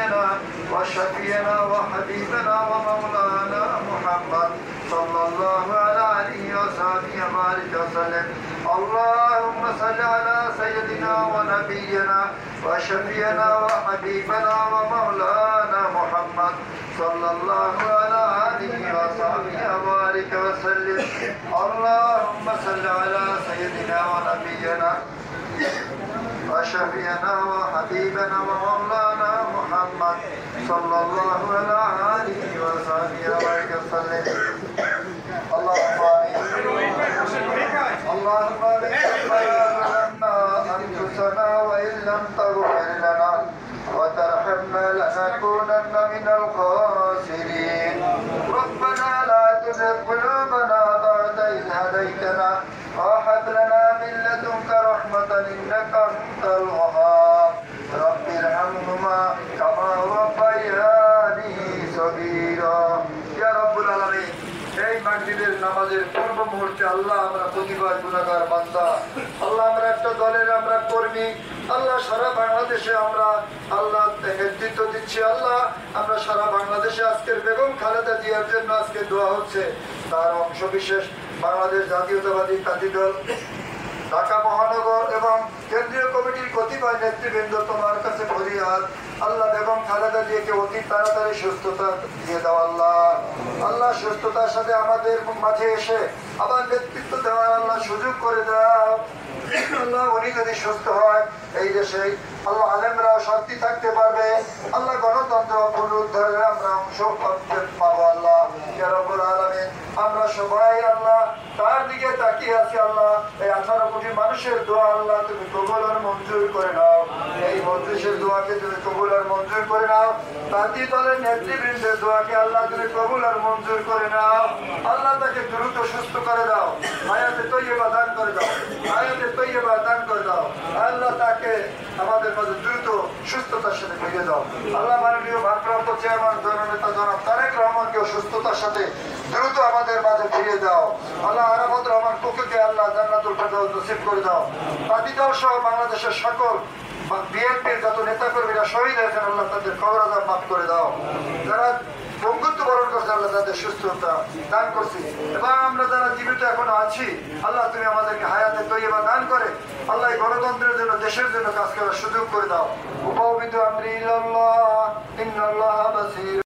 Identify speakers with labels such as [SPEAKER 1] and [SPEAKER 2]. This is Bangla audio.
[SPEAKER 1] ونبينا وشفينا وحبيبنا ومولانا محمد صلى الله على آله وصحبه وبارك وسلم. اللهم صل على سيدنا ونبينا وشفينا وحبيبنا ومولانا محمد صلى الله على آله وصحبه وبارك وسلم. اللهم صل على سيدنا ونبينا وشفينا وحبيبنا ومولانا محمد صلى الله على آله وصحبه وبارك وسلم. اللهم اللهم ظلمنا أنفسنا وإن لم تغفر لنا وترحمنا لنكونن من الخاسرين. ربنا لا تزغ قلوبنا بعد إذ هديتنا وهب لنا من لدنك رحمة إنك أنت الوهاب. رب ارحمهما كما ربياني صغيرا. يا رب العالمين এই মাগরিবের নামাজের পূর্ব মুহূর্তে আল্লাহ আমরা প্রতিবার গুনাহগার বান্দা, আল্লাহ আমরা একটা দলের আমরা কর্মী, আল্লাহ সারা বাংলাদেশে আমরা আল্লাহ নেতৃত্ব দিচ্ছি। আল্লাহ আমরা সারা বাংলাদেশে আজকের বেগম খালেদা জিয়ার জন্য আজকে দোয়া হচ্ছে, তার অংশ বিশেষ বাংলাদেশ জাতীয়তাবাদী প্রার্থী দল, ঢাকা মহানগর এবং কেন্দ্রীয় কমিটির কতিপয় নেতৃবৃন্দ তোমার কাছে ফরিয়াদ, আল্লাহ বেগম খালেদা জিয়াকে অতি তাড়াতাড়ি সুস্থতা দিয়ে দাও। আল্লাহ আল্লাহ সুস্থতার সাথে আমাদের মাঝে এসে আবার নেতৃত্ব দেওয়ার আল্লাহ সুযোগ করে দাও। আল্লাহ উনি যদি সুস্থ হয় এই দেশে আল্লাহ আলেমরাও শান্তি থাকতে পারবে, আল্লাহ গণতন্ত্র পুনরুদ্ধারে আমরা অংশ পাবো। আল্লাহ ইয়া রাব্বুল আলামিন আমরা সবাই আল্লাহ তার দিকে তাকিয়ে আছি। আল্লাহ এই 18 কোটি মানুষের দোয়া আল্লাহ তুমি কবুল আর মঞ্জুর করে নাও। এই মজলিসের দোয়াকে তুমি কবুল আর মঞ্জুর করে নাও। প্রার্থী দলের নেতৃবৃন্দের দোয়াকে আল্লাহ তুমি কবুল আর মঞ্জুর করে নাও। আল্লাহ তাকে দ্রুত সুস্থ করে দাও, হায়াতে তৈয়বা দান করে দাও, হায়াতে তৈয়বা দান করে দাও। আল্লাহ তাকে আমাদের মাঝে দ্রুত সুস্থতার সাথে ফিরে দাও। আল্লাহ মাননীয় ভারপ্রাপ্ত চেয়ারম্যান জননেতা জনাব তারেক রহমানকেও সুস্থতার সাথে দ্রুত আমাদের মাঝে ফিরে দাও। আল্লাহ আরাফাত রহমান কোককে আল্লাহ জান্নাতুল ফেরদাউস নসিব করে দাও। প্রার্থী দল সহ বাংলাদেশের সকল বিএনপির যত নেতাকর্মীরা শহীদ হয়েছেন আল্লাহ তাদের কবর আযাব মাফ করে দাও। যারা বঙ্গুত্ব বরণ করছে আল্লাহ তাদের সুস্থতা দান করছি, এবং আমরা যারা জীবিত এখনো আছি আল্লাহ তুমি আমাদেরকে হায়াতে তৈয়বা দান করে আল্লাহ গণতন্ত্রের জন্য দেশের জন্য কাজ করার সুযোগ করে দাও। উপবিদু আমরি ইল্লাল্লাহ ইন্নাল্লাহা বাসীর।